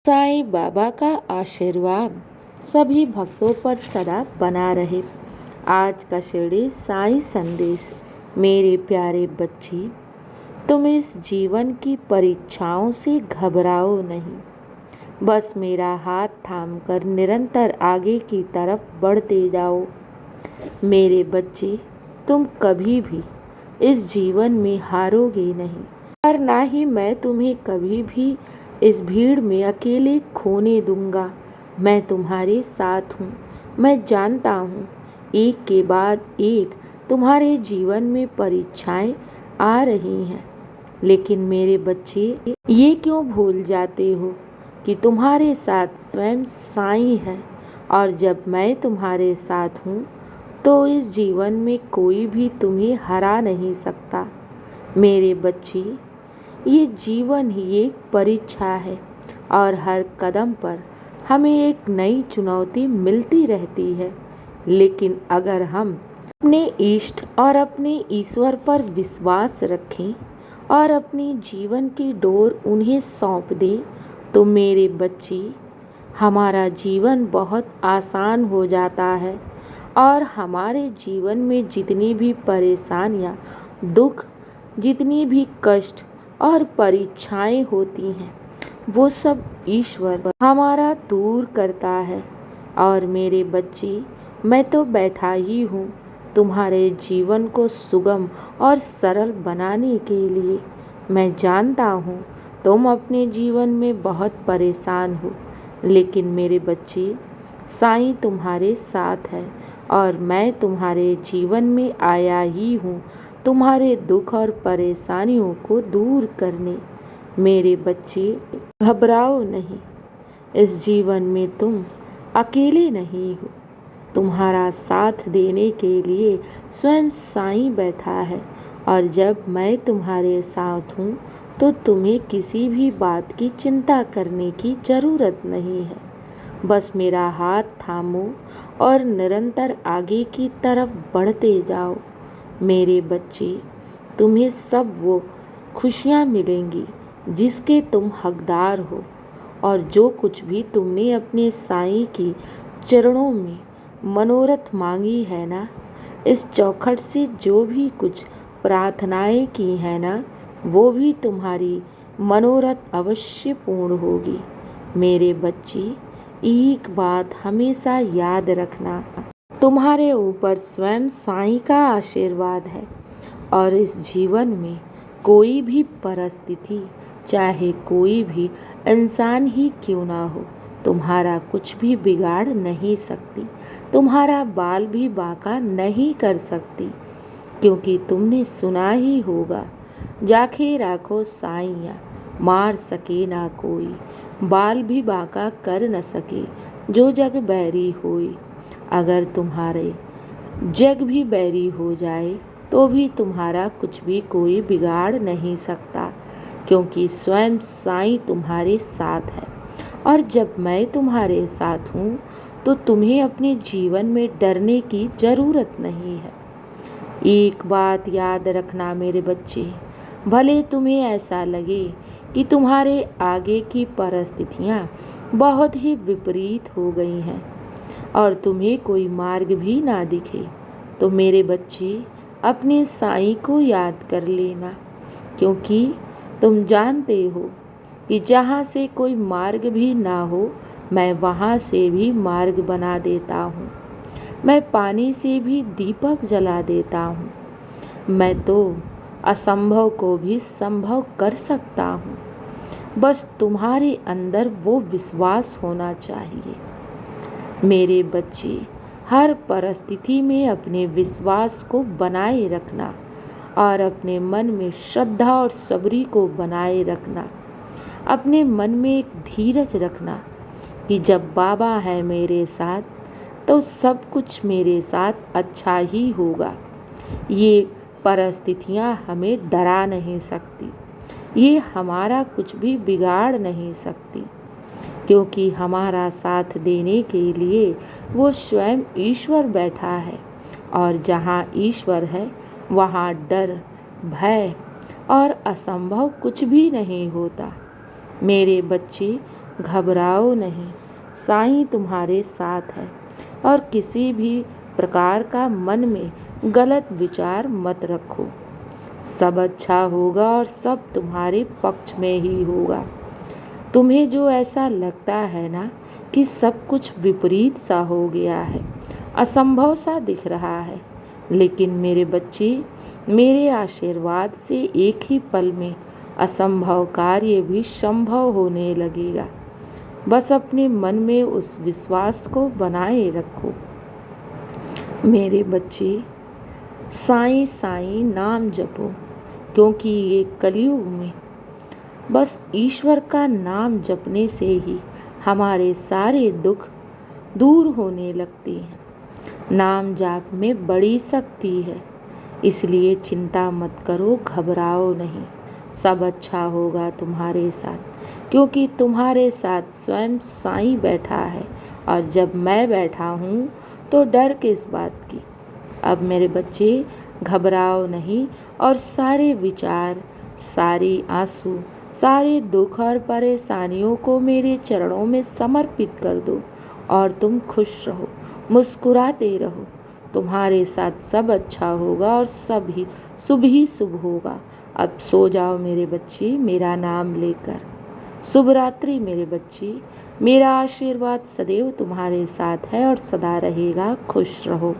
साईं बाबा का आशीर्वाद सभी भक्तों पर सदा बना रहे। आज का शिरडी साईं संदेश। मेरे प्यारे बच्चे, तुम इस जीवन की परीक्षाओं से घबराओ नहीं। बस मेरा हाथ थामकर निरंतर आगे की तरफ बढ़ते जाओ। मेरे बच्चे, तुम कभी भी इस जीवन में हारोगे नहीं, और ना ही मैं तुम्हें कभी भी इस भीड़ में अकेले खोने दूंगा। मैं तुम्हारे साथ हूँ। मैं जानता हूँ एक के बाद एक तुम्हारे जीवन में परीक्षाएं आ रही हैं, लेकिन मेरे बच्चे, ये क्यों भूल जाते हो कि तुम्हारे साथ स्वयं साईं है, और जब मैं तुम्हारे साथ हूँ तो इस जीवन में कोई भी तुम्हें हरा नहीं सकता। मेरे बच्चे, ये जीवन ही एक परीक्षा है और हर कदम पर हमें एक नई चुनौती मिलती रहती है। लेकिन अगर हम अपने इष्ट और अपने ईश्वर पर विश्वास रखें और अपनी जीवन की डोर उन्हें सौंप दें, तो मेरे बच्चे, हमारा जीवन बहुत आसान हो जाता है और हमारे जीवन में जितनी भी परेशानियां, दुख, जितनी भी कष्ट और परीक्षाएं होती हैं, वो सब ईश्वर हमारा दूर करता है। और मेरे बच्चे, मैं तो बैठा ही हूँ तुम्हारे जीवन को सुगम और सरल बनाने के लिए। मैं जानता हूँ तुम अपने जीवन में बहुत परेशान हो, लेकिन मेरे बच्चे, साईं तुम्हारे साथ है और मैं तुम्हारे जीवन में आया ही हूँ तुम्हारे दुख और परेशानियों को दूर करने। मेरे बच्चे, घबराओ नहीं। इस जीवन में तुम अकेले नहीं हो। तुम्हारा साथ देने के लिए स्वयं साईं बैठा है, और जब मैं तुम्हारे साथ हूँ तो तुम्हें किसी भी बात की चिंता करने की ज़रूरत नहीं है। बस मेरा हाथ थामो और निरंतर आगे की तरफ बढ़ते जाओ। मेरे बच्चे, तुम्हें सब वो खुशियाँ मिलेंगी जिसके तुम हकदार हो, और जो कुछ भी तुमने अपने साईं की चरणों में मनोरथ मांगी है ना, इस चौखट से जो भी कुछ प्रार्थनाएं की है ना, वो भी तुम्हारी मनोरथ अवश्य पूर्ण होगी। मेरे बच्चे, एक बात हमेशा याद रखना, तुम्हारे ऊपर स्वयं साईं का आशीर्वाद है, और इस जीवन में कोई भी परिस्थिति, चाहे कोई भी इंसान ही क्यों ना हो, तुम्हारा कुछ भी बिगाड़ नहीं सकती। तुम्हारा बाल भी बांका नहीं कर सकती, क्योंकि तुमने सुना ही होगा, जाके राखो साईया, मार सके ना कोई, बाल भी बांका कर न सके जो जग बैरी होई। अगर तुम्हारे जग भी बैरी हो जाए तो भी तुम्हारा कुछ भी कोई बिगाड़ नहीं सकता, क्योंकि स्वयं साईं तुम्हारे साथ है। और जब मैं तुम्हारे साथ हूँ तो तुम्हें अपने जीवन में डरने की ज़रूरत नहीं है। एक बात याद रखना मेरे बच्चे, भले तुम्हें ऐसा लगे कि तुम्हारे आगे की परिस्थितियाँ बहुत ही विपरीत हो गई हैं और तुम्हें कोई मार्ग भी ना दिखे, तो मेरे बच्चे, अपने साईं को याद कर लेना, क्योंकि तुम जानते हो कि जहाँ से कोई मार्ग भी ना हो, मैं वहाँ से भी मार्ग बना देता हूँ। मैं पानी से भी दीपक जला देता हूँ। मैं तो असंभव को भी संभव कर सकता हूँ। बस तुम्हारे अंदर वो विश्वास होना चाहिए। मेरे बच्चे, हर परिस्थिति में अपने विश्वास को बनाए रखना और अपने मन में श्रद्धा और सबरी को बनाए रखना। अपने मन में एक धीरज रखना कि जब बाबा है मेरे साथ तो सब कुछ मेरे साथ अच्छा ही होगा। ये परिस्थितियाँ हमें डरा नहीं सकती, ये हमारा कुछ भी बिगाड़ नहीं सकती, क्योंकि हमारा साथ देने के लिए वो स्वयं ईश्वर बैठा है, और जहाँ ईश्वर है वहाँ डर, भय और असंभव कुछ भी नहीं होता। मेरे बच्चे, घबराओ नहीं, साईं तुम्हारे साथ है। और किसी भी प्रकार का मन में गलत विचार मत रखो। सब अच्छा होगा और सब तुम्हारे पक्ष में ही होगा। तुम्हें जो ऐसा लगता है ना कि सब कुछ विपरीत सा हो गया है, असंभव सा दिख रहा है, लेकिन मेरे बच्चे, मेरे आशीर्वाद से एक ही पल में असंभव कार्य भी संभव होने लगेगा। बस अपने मन में उस विश्वास को बनाए रखो। मेरे बच्चे, साईं साईं नाम जपो, क्योंकि ये कलयुग में बस ईश्वर का नाम जपने से ही हमारे सारे दुख दूर होने लगते हैं। नाम जाप में बड़ी शक्ति है, इसलिए चिंता मत करो, घबराओ नहीं। सब अच्छा होगा तुम्हारे साथ, क्योंकि तुम्हारे साथ स्वयं साईं बैठा है। और जब मैं बैठा हूँ तो डर किस बात की। अब मेरे बच्चे, घबराओ नहीं और सारे विचार, सारी आंसू, सारे दुख और परेशानियों को मेरे चरणों में समर्पित कर दो और तुम खुश रहो, मुस्कुराते रहो। तुम्हारे साथ सब अच्छा होगा और सब ही शुभ होगा। अब सो जाओ मेरे बच्चे, मेरा नाम लेकर। शुभ रात्रि मेरे बच्चे। मेरा आशीर्वाद सदैव तुम्हारे साथ है और सदा रहेगा। खुश रहो।